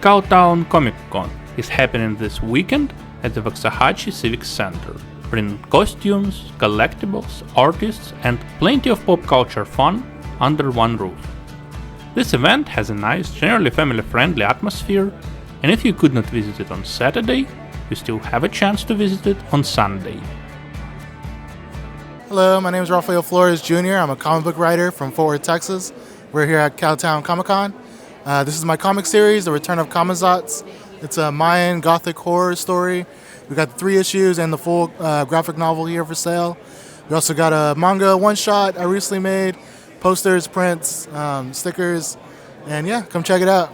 Cowtown Comic Con is happening this weekend at the Waxahachie Civic Center, bringing costumes, collectibles, artists, and plenty of pop culture fun under one roof. This event has a nice, generally family-friendly atmosphere, and if you could not visit it on Saturday, you still have a chance to visit it on Sunday. Hello, my name is Rafael Flores Jr. I'm a comic book writer from Fort Worth, Texas. We're here at Cowtown Comic Con. This is my comic series, The Return of Camazotz. It's a Mayan Gothic horror story. We got 3 issues and the full graphic novel here for sale. We also got a manga one-shot I recently made, posters, prints, stickers, and yeah, come check it out.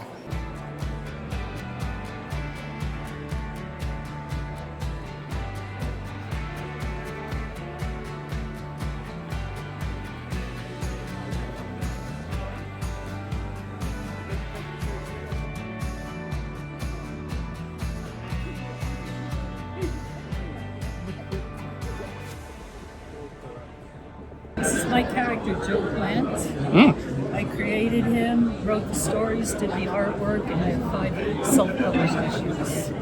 This is my character, Joe Plant. I created him, wrote the stories, did the artwork, and I have 5 self-published issues.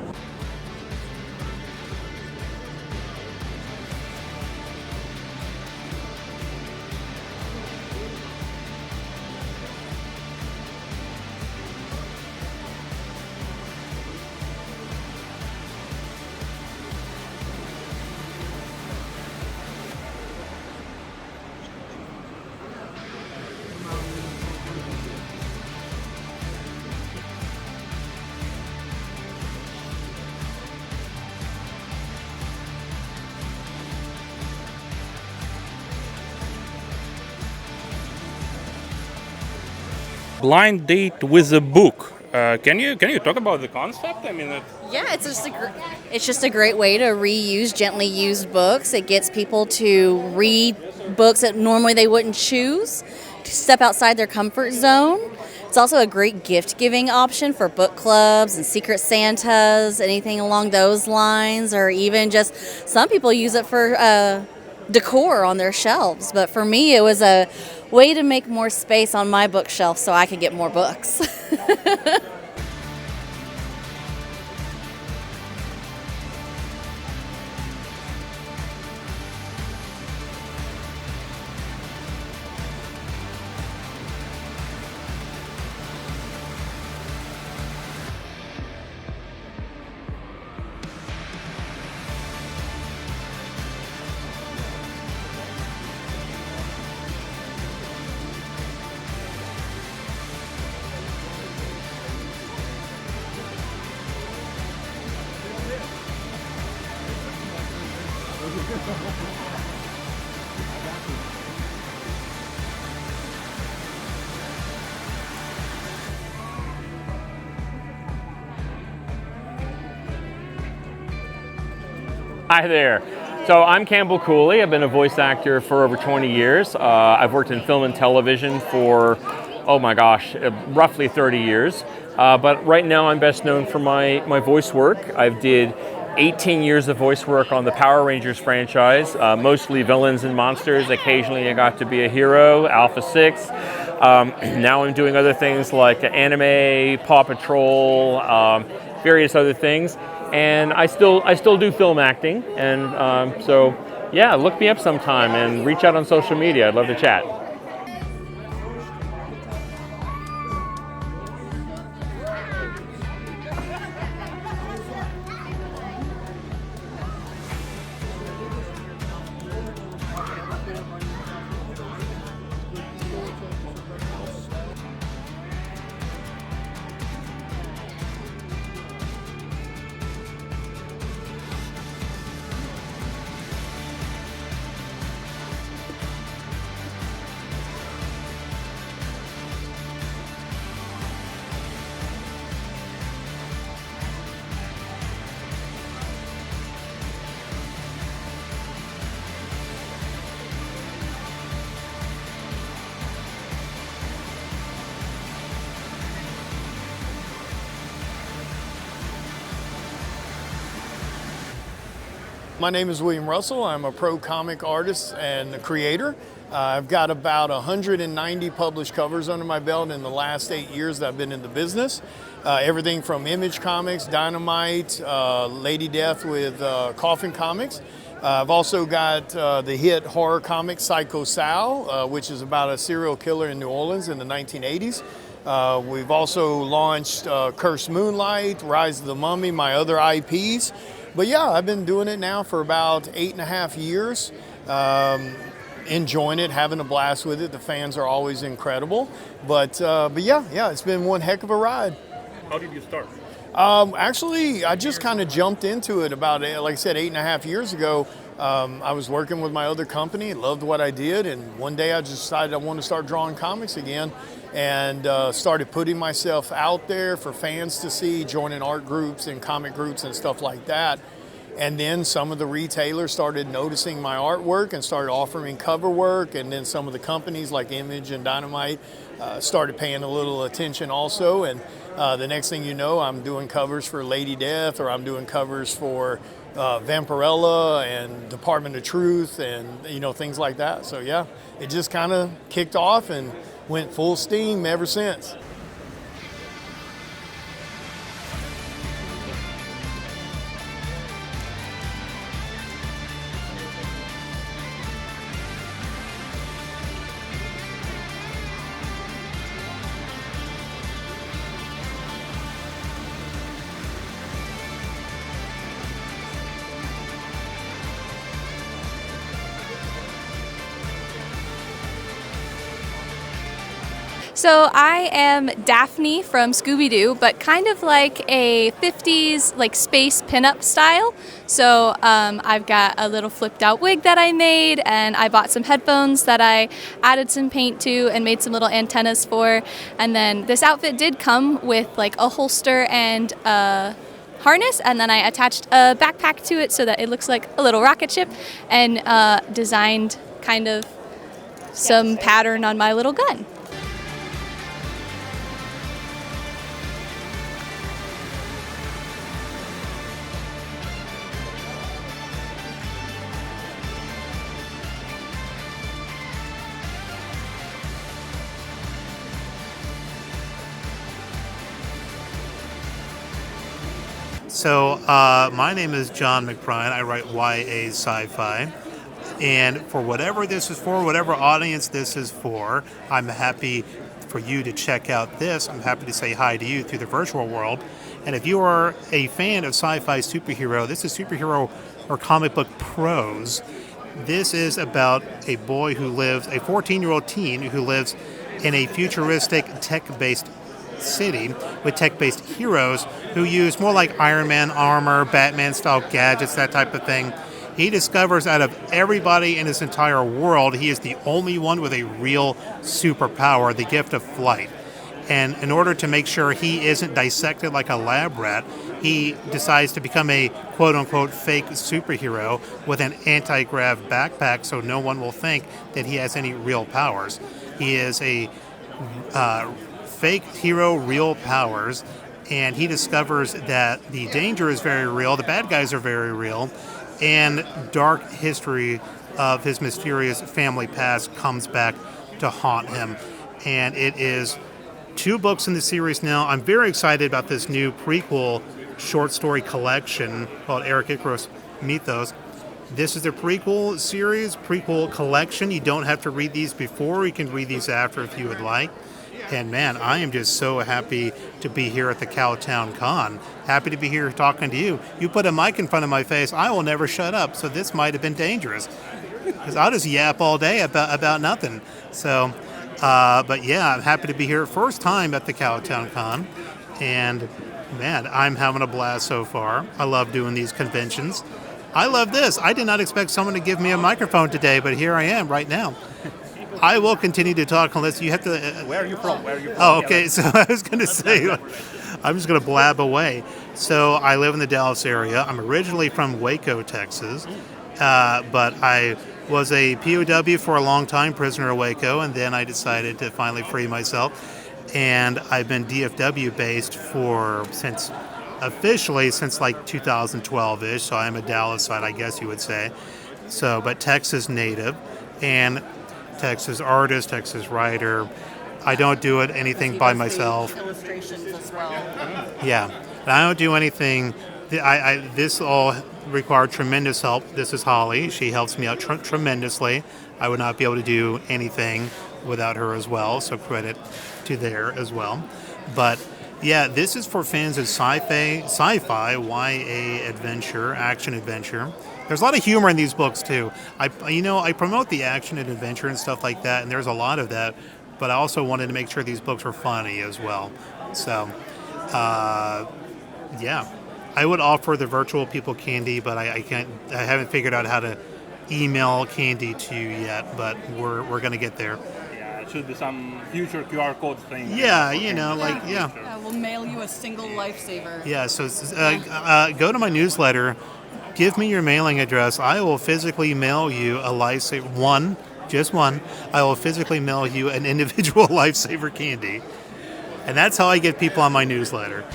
Blind date with a book. Can you talk about the concept? I mean, Yeah, it's just a great way to reuse gently used books. It gets people to read books that normally they wouldn't choose, to step outside their comfort zone. It's also a great gift-giving option for book clubs and Secret Santas, anything along those lines, or even just some people use it for decor on their shelves. But for me, it was a way to make more space on my bookshelf so I could get more books. Hi there. So I'm Campbell Cooley. I've been a voice actor for over 20 years. I've worked in film and television for, roughly 30 years. But right now I'm best known for my voice work. I've did 18 years of voice work on the Power Rangers franchise, mostly villains and monsters. Occasionally I got to be a hero, Alpha 6. Now I'm doing other things like anime, Paw Patrol, various other things. And I still do film acting, and so yeah, look me up sometime and reach out on social media. I'd love to chat. My name is William Russell. I'm a pro comic artist and creator. I've got about 190 published covers under my belt in the last 8 years that I've been in the business. Everything from Image Comics, Dynamite, Lady Death with Coffin Comics. I've also got the hit horror comic Psycho Sal, which is about a serial killer in New Orleans in the 1980s. We've also launched Cursed Moonlight, Rise of the Mummy, my other IPs. But yeah, I've been doing it now for about 8.5 years. Enjoying it, having a blast with it. The fans are always incredible. But yeah, it's been one heck of a ride. How did you start? Actually, I just kind of jumped into it about, like I said, 8.5 years ago. I was working with my other company, loved what I did, and one day I just decided I wanted to start drawing comics again, and started putting myself out there for fans to see, joining art groups and comic groups and stuff like that. And then some of the retailers started noticing my artwork and started offering cover work, and then some of the companies like Image and Dynamite started paying a little attention also. And the next thing you know, I'm doing covers for Lady Death, or I'm doing covers for Vampirella and Department of Truth, and things like that. So yeah, it just kind of kicked off and went full steam ever since. So I am Daphne from Scooby-Doo, but kind of like a 50s like space pinup style. So I've got a little flipped out wig that I made, and I bought some headphones that I added some paint to and made some little antennas for. And then this outfit did come with like a holster and a harness, and then I attached a backpack to it so that it looks like a little rocket ship, and designed kind of some pattern on my little gun. So my name is Jon McBrine. I write YA sci-fi. And for whatever this is for, whatever audience this is for, I'm happy for you to check out this. I'm happy to say hi to you through the virtual world. And if you are a fan of sci-fi superhero, this is superhero or comic book prose. This is about a boy who lives, a 14-year-old teen who lives in a futuristic tech-based city with tech-based heroes who use more like Iron Man armor, Batman-style gadgets, that type of thing. He discovers out of everybody in his entire world, he is the only one with a real superpower, the gift of flight. And in order to make sure he isn't dissected like a lab rat, he decides to become a quote-unquote fake superhero with an anti-grav backpack so no one will think that he has any real powers. He is a fake hero, real powers, and he discovers that the danger is very real, the bad guys are very real, and dark history of his mysterious family past comes back to haunt him. And it is 2 books in the series now. I'm very excited about this new prequel short story collection called Eric Icarus Mythos. This is the prequel series, prequel collection. You don't have to read these before. You can read these after if you would like. And man, I am just so happy to be here at the Cowtown Con. Happy to be here talking to you. You put a mic in front of my face, I will never shut up. So this might have been dangerous, because I'll just yap all day about nothing. So, but yeah, I'm happy to be here. First time at the Cowtown Con. And man, I'm having a blast so far. I love doing these conventions. I love this. I did not expect someone to give me a microphone today, but here I am right now. I will continue to talk unless you have to... Where are you from? Oh, okay. So I was going to say, I'm just going to blab away. So I live in the Dallas area. I'm originally from Waco, Texas, but I was a POW for a long time, prisoner of Waco, and then I decided to finally free myself. And I've been DFW based since officially since like 2012-ish, so I'm a Dallasite, I guess you would say. So, but Texas native and Texas artist, Texas writer. I don't do anything by myself. Illustrations as well. Yeah, and I don't do anything. This all required tremendous help. This is Holly. She helps me out tremendously. I would not be able to do anything without her as well, so credit to there as well. But yeah, this is for fans of sci-fi, YA adventure, action adventure. There's a lot of humor in these books too. I promote the action and adventure and stuff like that, and there's a lot of that. But I also wanted to make sure these books were funny as well. So, yeah, I would offer the virtual people candy, but I haven't figured out how to email candy to you yet. But we're gonna get there. Yeah, it should be some future QR code thing. Yeah, We'll mail you a single lifesaver. Yeah, so go to my newsletter, give me your mailing address. I will physically mail you a lifesaver, just one. I will physically mail you an individual lifesaver candy. And that's how I get people on my newsletter.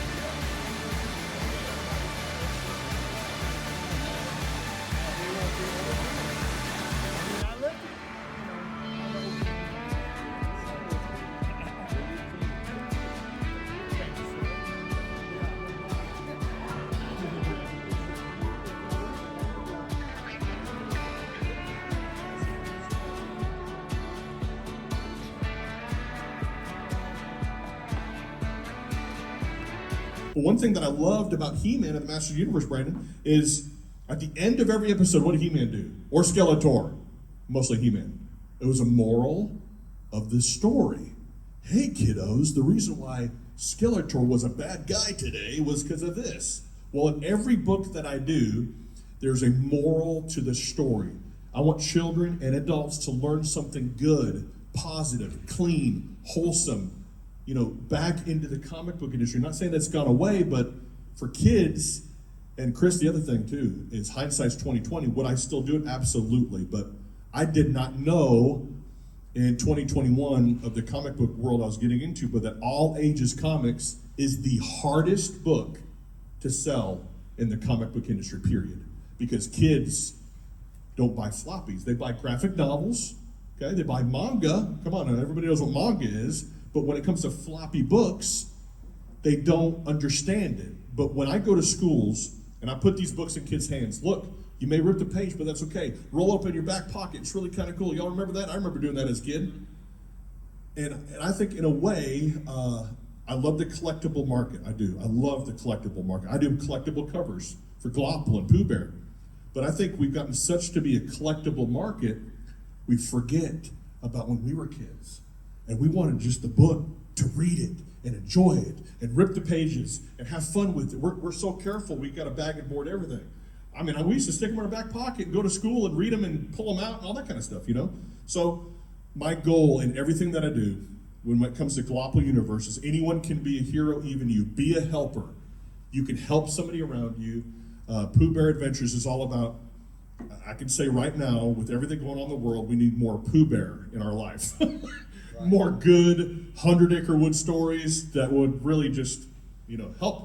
But one thing that I loved about He-Man and the Masters of the Universe, Brandon, is at the end of every episode, what did He-Man do? Or Skeletor? Mostly He-Man. It was a moral of the story. Hey, kiddos, the reason why Skeletor was a bad guy today was because of this. Well, in every book that I do, there's a moral to the story. I want children and adults to learn something good, positive, clean, wholesome, back into the comic book industry. I'm not saying that's gone away, but for kids, and Chris, the other thing too, is hindsight's 2020. Would I still do it? Absolutely. But I did not know in 2021 of the comic book world I was getting into, but that All Ages Comics is the hardest book to sell in the comic book industry, period. Because kids don't buy floppies. They buy graphic novels, okay? They buy manga. Come on, everybody knows what manga is. But when it comes to floppy books, they don't understand it. But when I go to schools and I put these books in kids' hands, look, you may rip the page, but that's okay. Roll it up in your back pocket. It's really kind of cool. Y'all remember that? I remember doing that as a kid. And I think in a way, I love the collectible market. I do. I love the collectible market. I do collectible covers for Glopple and Pooh Bear. But I think we've gotten such to be a collectible market, we forget about when we were kids. And we wanted just the book to read it and enjoy it and rip the pages and have fun with it. We're so careful. We got a bag and board everything. I mean, we used to stick them in our back pocket and go to school and read them and pull them out and all that kind of stuff, So my goal in everything that I do when it comes to Glopple Universe is anyone can be a hero, even you. Be a helper. You can help somebody around you. Pooh Bear Adventures is all about, I can say right now, with everything going on in the world, we need more Pooh Bear in our life. More good 100-acre wood stories that would really just, help